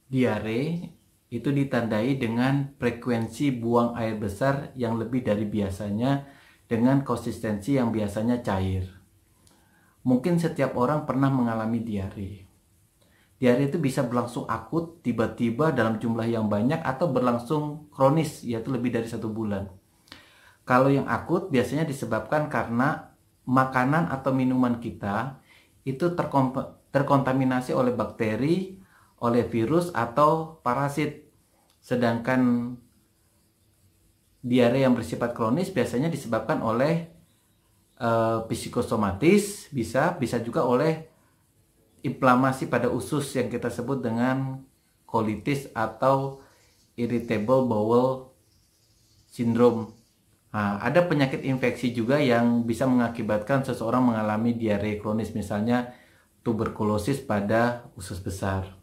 Diare itu ditandai dengan frekuensi buang air besar yang lebih dari biasanya dengan konsistensi yang biasanya cair. Mungkin setiap orang pernah mengalami diare. Diare itu bisa berlangsung akut, tiba-tiba dalam jumlah yang banyak, atau berlangsung kronis, yaitu lebih dari 1 bulan. Kalau yang akut biasanya disebabkan karena makanan atau minuman kita itu terkontaminasi oleh bakteri, oleh virus atau parasit. Sedangkan diare yang bersifat kronis biasanya disebabkan oleh psikosomatis, bisa juga oleh inflamasi pada usus yang kita sebut dengan kolitis atau irritable bowel syndrome. Nah, ada penyakit infeksi juga yang bisa mengakibatkan seseorang mengalami diare kronis, misalnya tuberkulosis pada usus besar.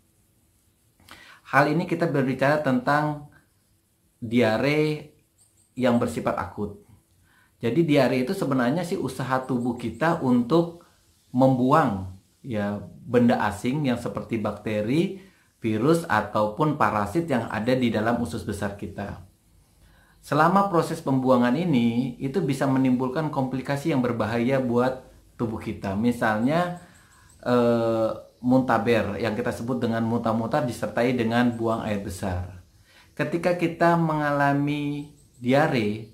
Hal ini kita berbicara tentang diare yang bersifat akut. Jadi diare itu sebenarnya sih usaha tubuh kita untuk membuang ya benda asing yang seperti bakteri, virus ataupun parasit yang ada di dalam usus besar kita. Selama proses pembuangan ini itu bisa menimbulkan komplikasi yang berbahaya buat tubuh kita. Misalnya muntaber yang kita sebut dengan muntah-muntah disertai dengan buang air besar. Ketika kita mengalami diare,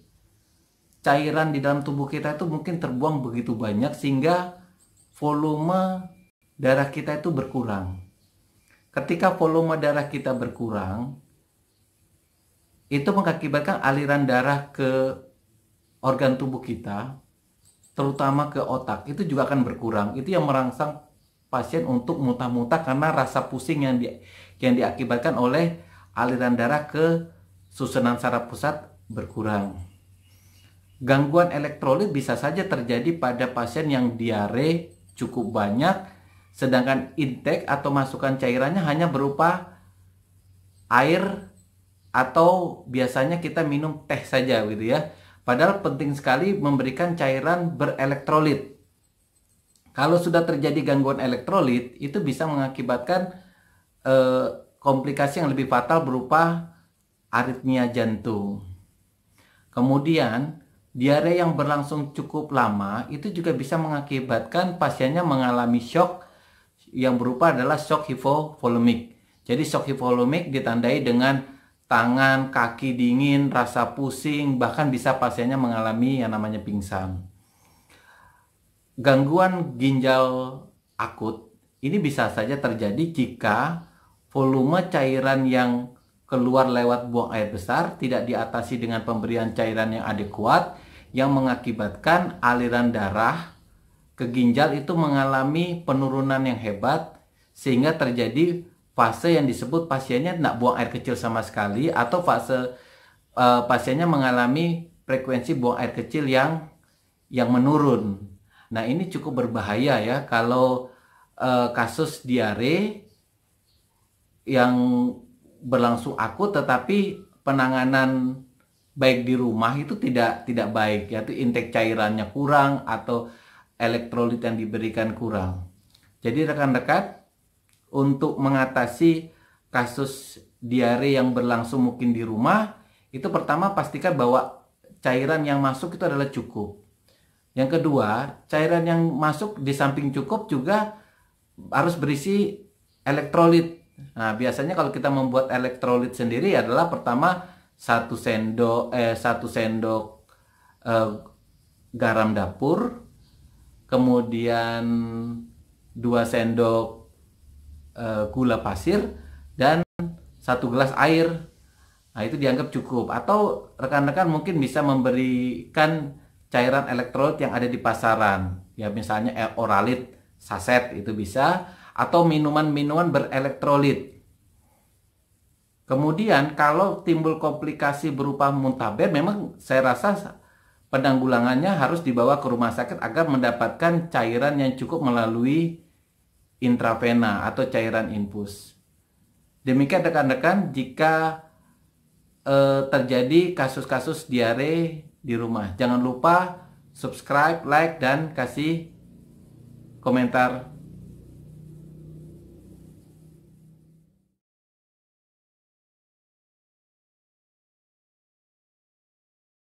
cairan di dalam tubuh kita itu mungkin terbuang begitu banyak sehingga volume darah kita itu berkurang. Ketika volume darah kita berkurang, itu mengakibatkan aliran darah ke organ tubuh kita, terutama ke otak, itu juga akan berkurang. Itu yang merangsang pasien untuk muntah-muntah karena rasa pusing yang diakibatkan oleh aliran darah ke susunan saraf pusat berkurang. Gangguan elektrolit bisa saja terjadi pada pasien yang diare cukup banyak, sedangkan intake atau masukan cairannya hanya berupa air atau biasanya kita minum teh saja gitu ya. Padahal penting sekali memberikan cairan berelektrolit. Kalau sudah terjadi gangguan elektrolit, itu bisa mengakibatkan komplikasi yang lebih fatal berupa aritmia jantung. Kemudian diare yang berlangsung cukup lama itu juga bisa mengakibatkan pasiennya mengalami shock yang berupa adalah shock hipovolemik. Jadi shock hipovolemik ditandai dengan tangan, kaki dingin, rasa pusing, bahkan bisa pasiennya mengalami yang namanya pingsan. Gangguan ginjal akut ini bisa saja terjadi jika volume cairan yang keluar lewat buang air besar tidak diatasi dengan pemberian cairan yang adekuat, yang mengakibatkan aliran darah ke ginjal itu mengalami penurunan yang hebat sehingga terjadi fase yang disebut pasiennya tidak buang air kecil sama sekali, atau fase pasiennya mengalami frekuensi buang air kecil yang menurun. Nah, ini cukup berbahaya ya kalau kasus diare yang berlangsung akut tetapi penanganan baik di rumah itu tidak baik, yaitu intake cairannya kurang atau elektrolit yang diberikan kurang. Jadi rekan-rekan, untuk mengatasi kasus diare yang berlangsung mungkin di rumah, itu pertama pastikan bahwa cairan yang masuk itu adalah cukup. Yang kedua, cairan yang masuk di samping cukup juga harus berisi elektrolit. Nah, biasanya kalau kita membuat elektrolit sendiri adalah pertama 1 sendok garam dapur, kemudian 2 sendok gula pasir, dan 1 gelas air. Nah, itu dianggap cukup. Atau rekan-rekan mungkin bisa memberikan cairan elektrolit yang ada di pasaran. Ya, misalnya Oralit saset itu bisa, atau minuman-minuman berelektrolit. Kemudian kalau timbul komplikasi berupa muntaber, memang saya rasa penanggulangannya harus dibawa ke rumah sakit agar mendapatkan cairan yang cukup melalui intravena atau cairan infus. Demikian rekan-rekan, jika terjadi kasus-kasus diare di rumah, jangan lupa subscribe, like, dan kasih komentar